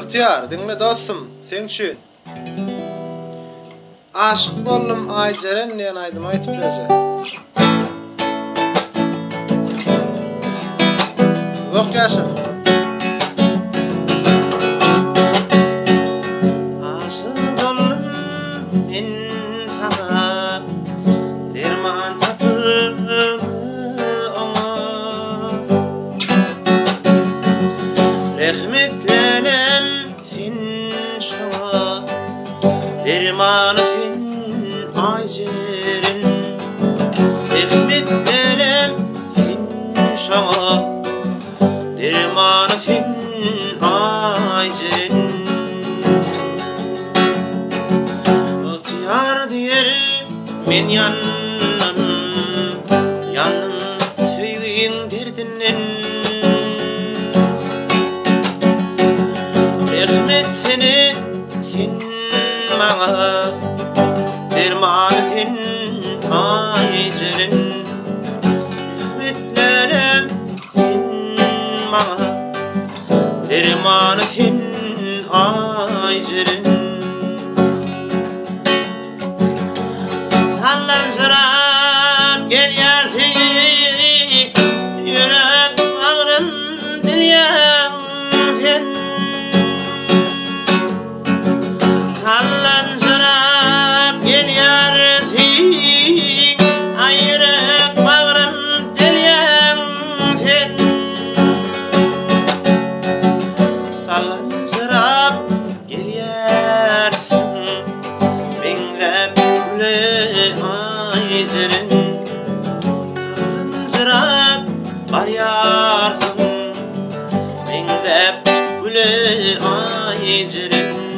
Bıhtiyar, dinle dostum, sen üçün. Aşık bollum Ayjeren diýen aýdym aýtyp berje. Uzak yaşa. Aşık bollum men sana, derman tapylmy oňa. Rahmetlenem sen şaňa, derman Ayjeren, rahmetlenem sen şaňa, derman fin Ayjeren. Bıhtiyar diýer men ýannym, ýannym söýgüň derdinden. Rahmet seni sen maňa, derman fin Ayjeren. Rahmetlenem sen maňa, derman fin Ayjeren. Sallanjyrap gelýärdi ýürek bagrym dilýäň sen. Sallanjyrap gelýärdi ýürek bagrym dilýäň sen. Sallanjyrap gelýärsiň meňzep güle Ayjeren. Sallanjyrap barýarsyň meňzep güle Ayjeren.